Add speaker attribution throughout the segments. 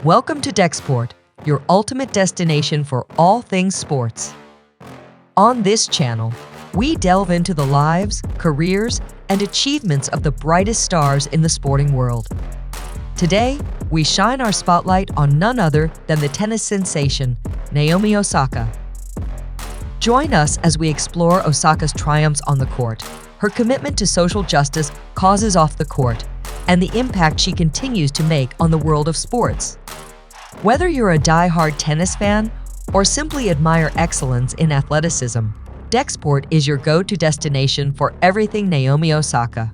Speaker 1: Welcome to Dexport, your ultimate destination for all things sports. On this channel, we delve into the lives, careers, and achievements of the brightest stars in the sporting world. Today, we shine our spotlight on none other than the tennis sensation, Naomi Osaka. Join us as we explore Osaka's triumphs on the court, her commitment to social justice, causes off the court, and the impact she continues to make on the world of sports. Whether you're a die-hard tennis fan or simply admire excellence in athleticism, Dexport is your go-to destination for everything Naomi Osaka.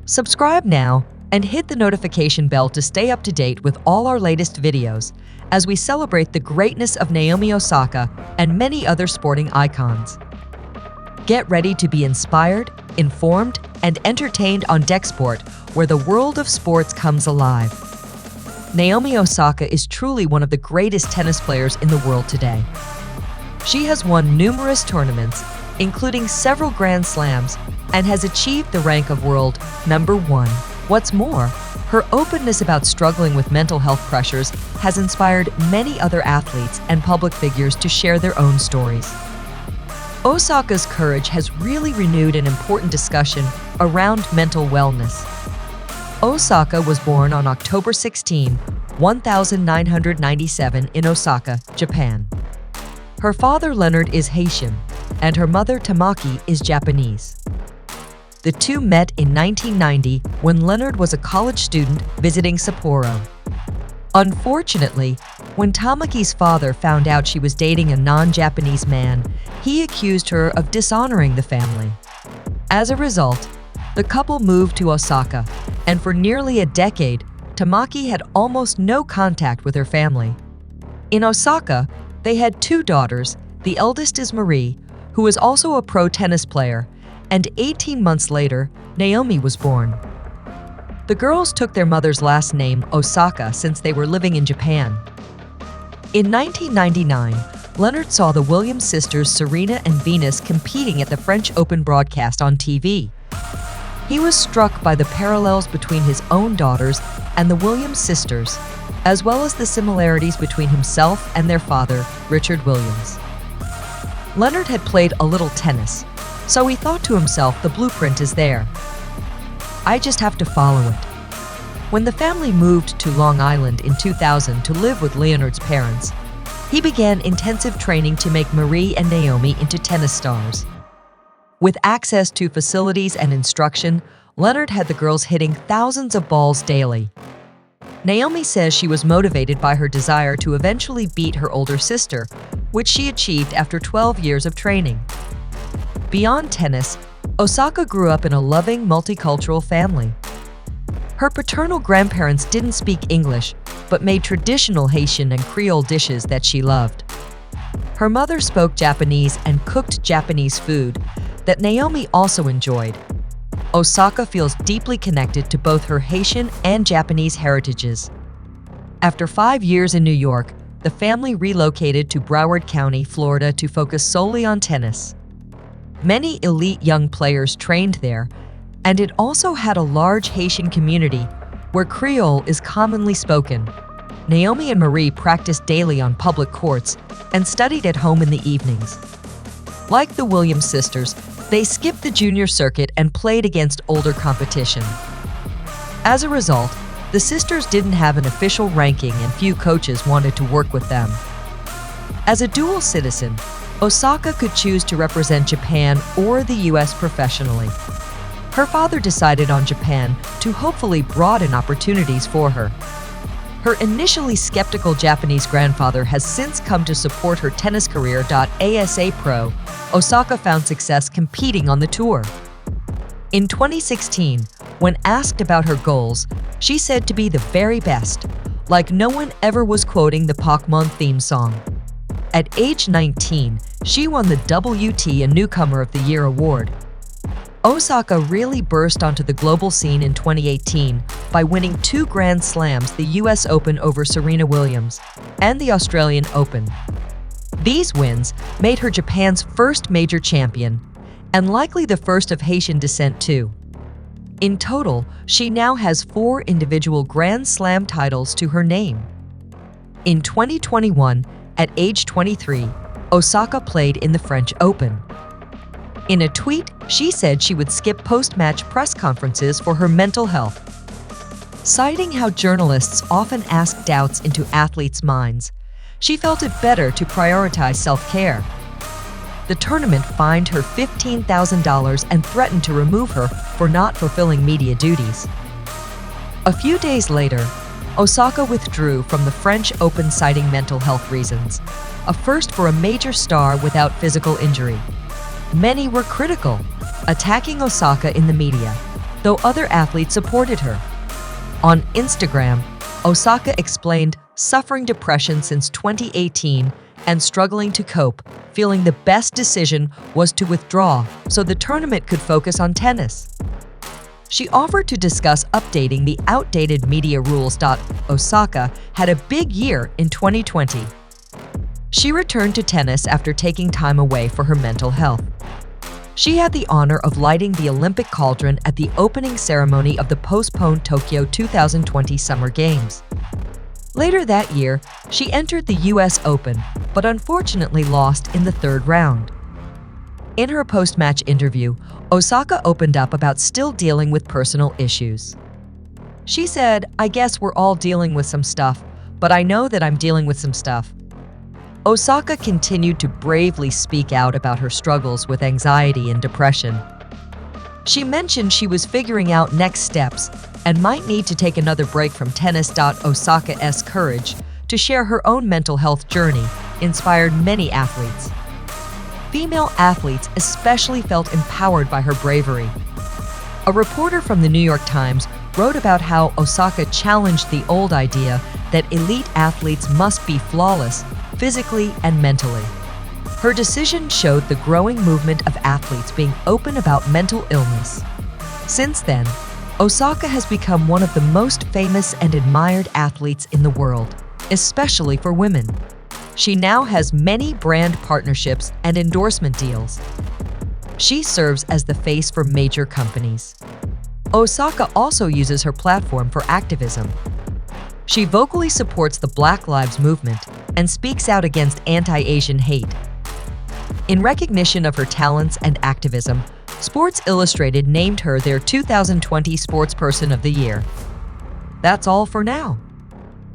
Speaker 1: Subscribe now and hit the notification bell to stay up to date with all our latest videos as we celebrate the greatness of Naomi Osaka and many other sporting icons. Get ready to be inspired, informed, and entertained on Dexport, where the world of sports comes alive. Naomi Osaka is truly one of the greatest tennis players in the world today. She has won numerous tournaments, including several Grand Slams, and has achieved the rank of world number 1. What's more, her openness about struggling with mental health pressures has inspired many other athletes and public figures to share their own stories. Osaka's courage has really renewed an important discussion around mental wellness. Osaka was born on October 16, 1997 in Osaka, Japan. Her father Leonard is Haitian, and her mother Tamaki is Japanese. The two met in 1990 when Leonard was a college student visiting Sapporo. Unfortunately, when Tamaki's father found out she was dating a non-Japanese man, he accused her of dishonoring the family. As a result, the couple moved to Osaka, and for nearly a decade, Tamaki had almost no contact with her family. In Osaka, they had two daughters. The eldest is Marie, who is also a pro tennis player, and 18 months later, Naomi was born. The girls took their mother's last name, Osaka, since they were living in Japan. In 1999, Leonard saw the Williams sisters Serena and Venus competing at the French Open broadcast on TV. He was struck by the parallels between his own daughters and the Williams sisters, as well as the similarities between himself and their father, Richard Williams. Leonard had played a little tennis, so he thought to himself, the blueprint is there. I just have to follow it. When the family moved to Long Island in 2000 to live with Leonard's parents, he began intensive training to make Marie and Naomi into tennis stars. With access to facilities and instruction, Leonard had the girls hitting thousands of balls daily. Naomi says she was motivated by her desire to eventually beat her older sister, which she achieved after 12 years of training. Beyond tennis, Osaka grew up in a loving, multicultural family. Her paternal grandparents didn't speak English, but made traditional Haitian and Creole dishes that she loved. Her mother spoke Japanese and cooked Japanese food that Naomi also enjoyed. Osaka feels deeply connected to both her Haitian and Japanese heritages. After 5 years in New York, the family relocated to Broward County, Florida to focus solely on tennis. Many elite young players trained there, and it also had a large Haitian community where Creole is commonly spoken. Naomi and Marie practiced daily on public courts and studied at home in the evenings. Like the Williams sisters, they skipped the junior circuit and played against older competition. As a result, the sisters didn't have an official ranking and few coaches wanted to work with them. As a dual citizen, Osaka could choose to represent Japan or the US professionally. Her father decided on Japan to hopefully broaden opportunities for her. Her initially skeptical Japanese grandfather has since come to support her tennis career. ASA Pro, Osaka found success competing on the tour. In 2016, when asked about her goals, she said to be the very best, like no one ever was, quoting the Pokemon theme song. At age 19, she won the WT Newcomer of the Year award. Osaka really burst onto the global scene in 2018 by winning 2 Grand Slams, the US Open over Serena Williams and the Australian Open. These wins made her Japan's first major champion, and likely the first of Haitian descent too. In total, she now has 4 individual Grand Slam titles to her name. In 2021, at age 23, Osaka played in the French Open. In a tweet, she said she would skip post-match press conferences for her mental health. Citing how journalists often ask doubts into athletes' minds, she felt it better to prioritize self-care. The tournament fined her $15,000 and threatened to remove her for not fulfilling media duties. A few days later, Osaka withdrew from the French Open citing mental health reasons, a first for a major star without physical injury. Many were critical, attacking Osaka in the media, though other athletes supported her. On Instagram, Osaka explained suffering depression since 2018 and struggling to cope, feeling the best decision was to withdraw so the tournament could focus on tennis. She offered to discuss updating the outdated media rules. Osaka had a big year in 2020. She returned to tennis after taking time away for her mental health. She had the honor of lighting the Olympic cauldron at the opening ceremony of the postponed Tokyo 2020 Summer Games. Later that year, she entered the US Open, but unfortunately lost in the third round. In her post-match interview, Osaka opened up about still dealing with personal issues. She said, "I guess we're all dealing with some stuff, but I know that I'm dealing with some stuff." Osaka continued to bravely speak out about her struggles with anxiety and depression. She mentioned she was figuring out next steps and might need to take another break from tennis. Osaka's courage to share her own mental health journey inspired many athletes. Female athletes especially felt empowered by her bravery. A reporter from the New York Times wrote about how Osaka challenged the old idea that elite athletes must be flawless, physically and mentally. Her decision showed the growing movement of athletes being open about mental illness. Since then, Osaka has become one of the most famous and admired athletes in the world, especially for women. She now has many brand partnerships and endorsement deals. She serves as the face for major companies. Osaka also uses her platform for activism. She vocally supports the Black Lives Movement and speaks out against anti-Asian hate. In recognition of her talents and activism, Sports Illustrated named her their 2020 Sportsperson of the Year. That's all for now.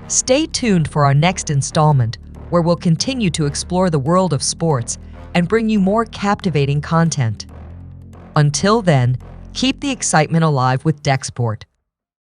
Speaker 1: Stay tuned for our next installment, where we'll continue to explore the world of sports and bring you more captivating content. Until then, keep the excitement alive with Deck Sport.